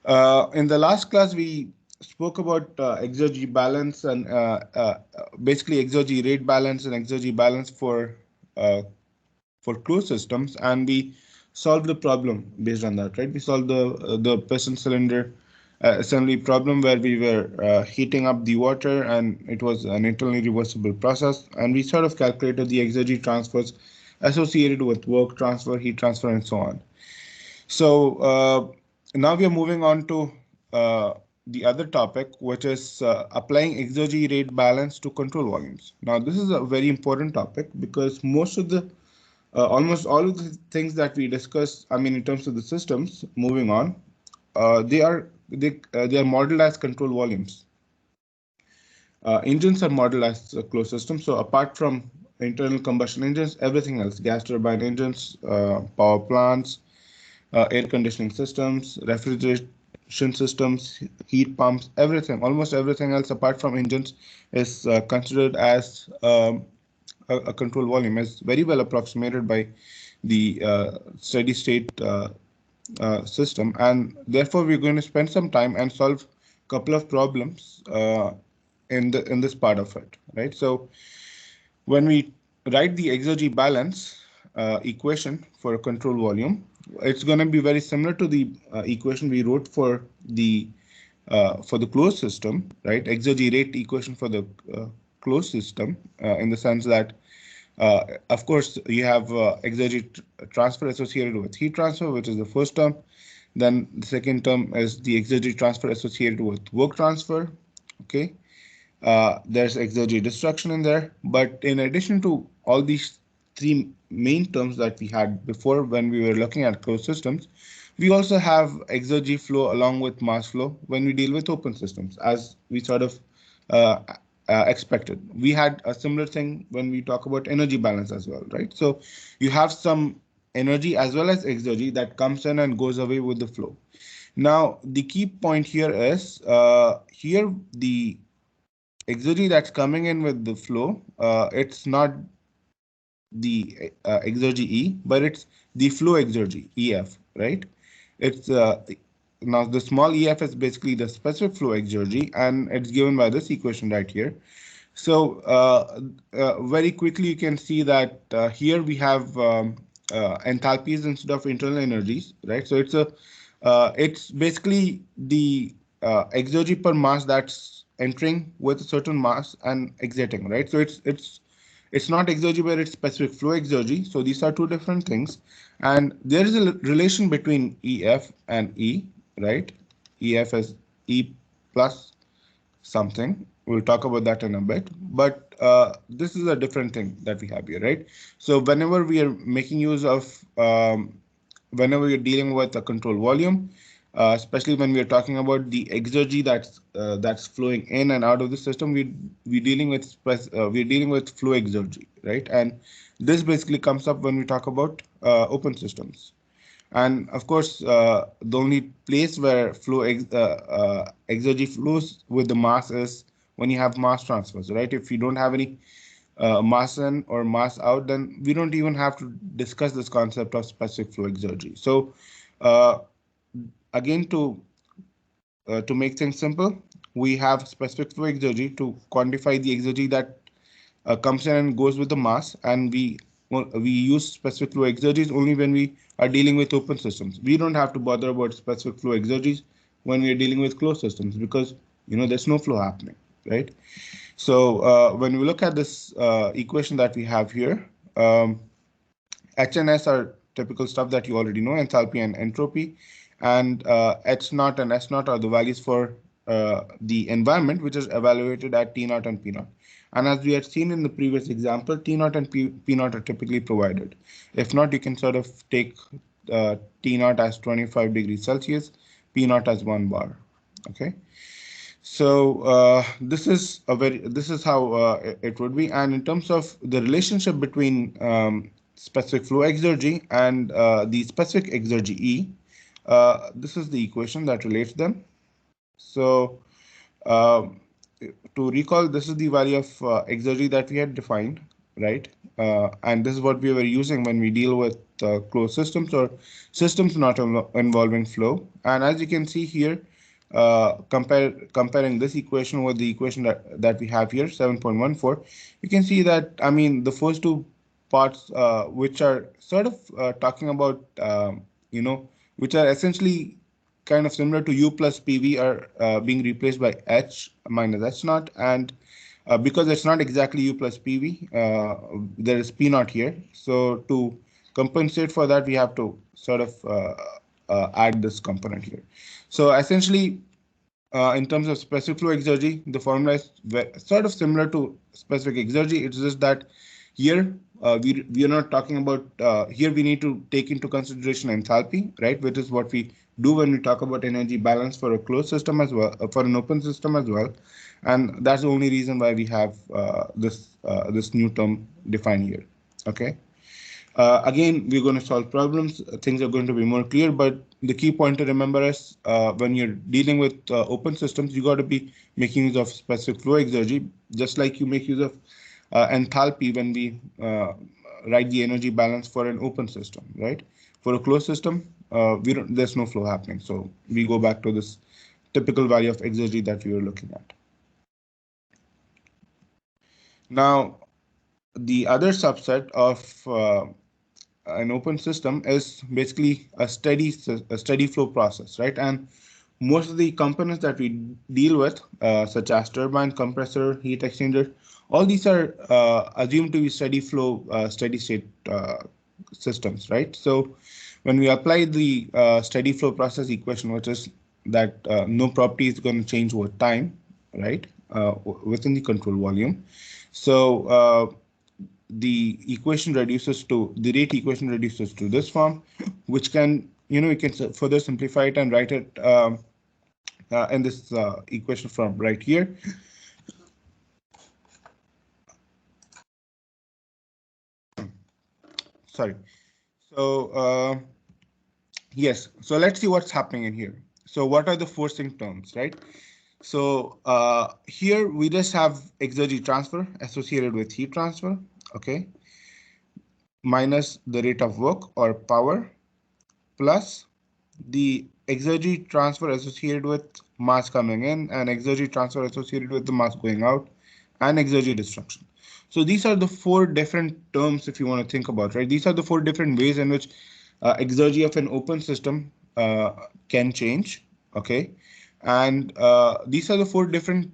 In the last class, we spoke about Exergy balance and basically Exergy rate balance and Exergy balance uh, for closed systems, and we solved the problem based on that, right? We solved the piston cylinder assembly problem where we were heating up the water, and it was an internally reversible process, and we sort of calculated the Exergy transfers associated with work transfer, heat transfer, and so on. So now we are moving on to uh, the other topic, which is applying exergy rate balance to control volumes. Now, this is a very important topic because most of the almost all of the things that we discuss, I mean, in terms of the systems, moving on, they are modeled as control volumes. Engines are modeled as a closed system. So apart from internal combustion engines, everything else, gas turbine engines, power plants, air conditioning systems, refrigeration systems, heat pumps, everything, almost everything else apart from engines is considered as a control volume, is very well approximated by the steady state system. And therefore, we're going to spend some time and solve a couple of problems in this part of it, right? So when we write the exergy balance equation for a control volume, it's going to be very similar to the equation we wrote for the closed system, right? Exergy rate equation for the closed system, in the sense that, of course, you have exergy transfer associated with heat transfer, which is the first term. Then the second term is the exergy transfer associated with work transfer. Okay. There's exergy destruction in there. But in addition to all these three main terms that we had before when we were looking at closed systems, we also have exergy flow along with mass flow when we deal with open systems, as we sort of uh, expected. We had a similar thing when we talk about energy balance as well, right? So you have some energy as well as exergy that comes in and goes away with the flow. Now, the key point here is here the exergy that's coming in with the flow, it's not the exergy E, but it's the flow exergy, EF, right? It's now the small EF is basically the specific flow exergy, and it's given by this equation right here. So very quickly you can see that here we have enthalpies instead of internal energies, right? So it's basically the exergy per mass that's entering with a certain mass and exiting, right? So it's not exergy, but it's specific flow exergy. So these are two different things, and there is a relation between EF and E, right? EF is E plus something. We'll talk about that in a bit, but this is a different thing that we have here, right? So whenever we are making use of, whenever you're dealing with a control volume, especially when we are talking about the exergy that's flowing in and out of the system, we're dealing with flow exergy, right? And this basically comes up when we talk about open systems. And of course, the only place where exergy flows with the mass is when you have mass transfers, right? If you don't have any mass in or mass out, then we don't even have to discuss this concept of specific flow exergy. So uh, again, to make things simple, we have specific flow exergy to quantify the exergy that comes in and goes with the mass, and we use specific flow exergies only when we are dealing with open systems. We don't have to bother about specific flow exergies when we are dealing with closed systems because there's no flow happening, right? So when we look at this equation that we have here, H and S are typical stuff that you already know, enthalpy and entropy, and H naught and S naught are the values for the environment, which is evaluated at T naught and P naught. And as we had seen in the previous example, T naught and P naught are typically provided. If not, you can sort of take T naught as 25 degrees Celsius, P naught as 1 bar. Okay. So this is how it would be. And in terms of the relationship between specific flow exergy and the specific exergy E, this is the equation that relates them. So uh, to recall, this is the value of exergy that we had defined. right? And this is what we were using when we deal with closed systems or systems not involving flow. And as you can see here, comparing this equation with the equation that we have here, 7.14, you can see that, I mean, the first two parts, which are sort of talking about, which are essentially kind of similar to U plus PV, are being replaced by H minus H naught. And because it's not exactly U plus PV, there is P naught here. So to compensate for that, we have to sort of add this component here. So essentially, in terms of specific flow exergy, the formula is sort of similar to specific exergy. It's just that here we are not talking about, here we need to take into consideration enthalpy, right? Which is what we do when we talk about energy balance for a closed system as well, for an open system as well. And that's the only reason why we have this new term defined here. Okay. Again, we're going to solve problems. Things are going to be more clear, but the key point to remember is when you're dealing with open systems, you got to be making use of specific flow exergy, just like you make use of enthalpy when we write the energy balance for an open system, right? For a closed system, there's no flow happening. So we go back to this typical value of exergy that we were looking at. Now, the other subset of an open system is basically a steady flow process, right? And most of the components that we deal with, such as turbine, compressor, heat exchanger, all these are assumed to be steady flow, steady state systems, right? So when we apply the steady flow process equation, which is that no property is going to change over time, right, within the control volume. So the equation reduces to the rate equation reduces to this form, which can, we can further simplify it and write it in this equation from right here. Sorry. So yes, so let's see what's happening in here. So what are the forcing terms, right? So here we just have exergy transfer associated with heat transfer, okay, minus the rate of work or power plus the exergy transfer associated with mass coming in and exergy transfer associated with the mass going out and exergy destruction. So these are the four different terms, if you want to think about, right? These are the four different ways in which exergy of an open system can change, okay? And these are the four different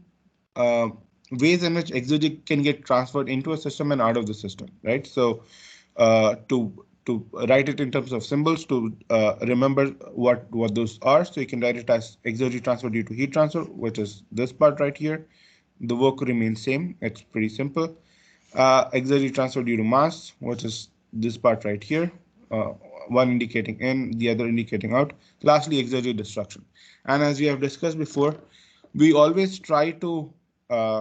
uh, ways in which exergy can get transferred into a system and out of the system, right? So to write it in terms of symbols to remember what those are. So you can write it as exergy transfer due to heat transfer, which is this part right here. The work remains same. It's pretty simple. Exergy transfer due to mass, which is this part right here. One indicating in, the other indicating out. Lastly, exergy destruction. And as we have discussed before, we always try to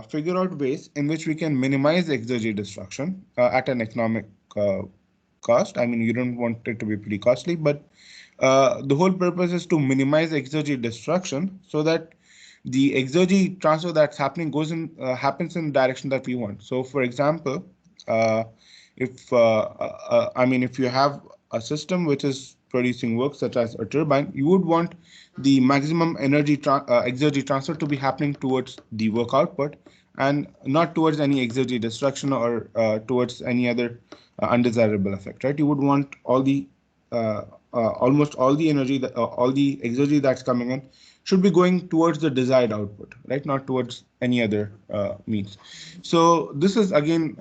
figure out ways in which we can minimize exergy destruction at an economic cost. I mean, you don't want it to be pretty costly, but the whole purpose is to minimize exergy destruction so that the exergy transfer that's happening happens in the direction that we want. So, for example, uh, if you have a system which is producing work such as a turbine, you would want the maximum exergy transfer to be happening towards the work output and not towards any exergy destruction or towards any other undesirable effect, right? You would want almost all the energy, all the exergy that's coming in should be going towards the desired output, right? Not towards any other means. So this is again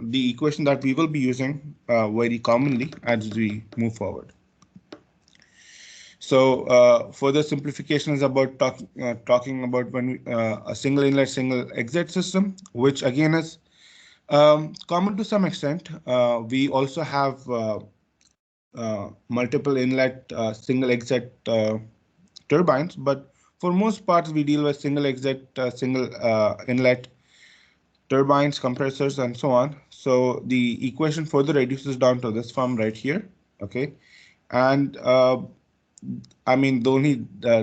the equation that we will be using very commonly as we move forward. So further simplification is about talking about when a single inlet, single exit system, which again is common to some extent. We also have multiple inlet, single exit turbines, but for most parts we deal with single exit, single inlet turbines, compressors, and so on. So the equation further reduces down to this form right here, okay? And I mean, the only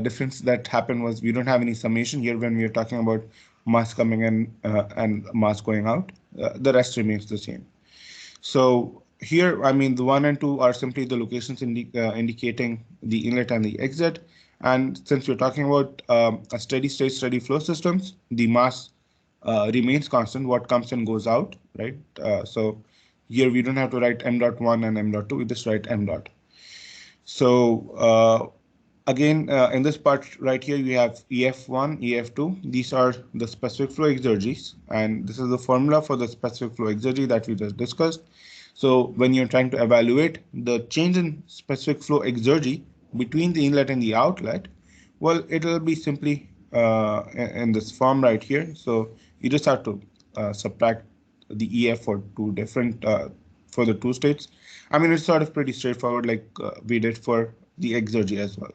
difference that happened was we don't have any summation here when we are talking about mass coming in and mass going out. the rest remains the same. So here, I mean, the one and two are simply the locations indicating the inlet and the exit. And since we're talking about a steady state, steady flow systems, the mass remains constant. What comes and goes out, right? So here we don't have to write m dot one and m dot two. We just write m dot. So again, in this part right here, we have EF1, EF2. These are the specific flow exergies, and this is the formula for the specific flow exergy that we just discussed. So when you're trying to evaluate the change in specific flow exergy between the inlet and the outlet, well, it'll be simply in this form right here. So you just have to subtract the EF for two different for the two states. I mean, it's sort of pretty straightforward, like we did for the exergy as well.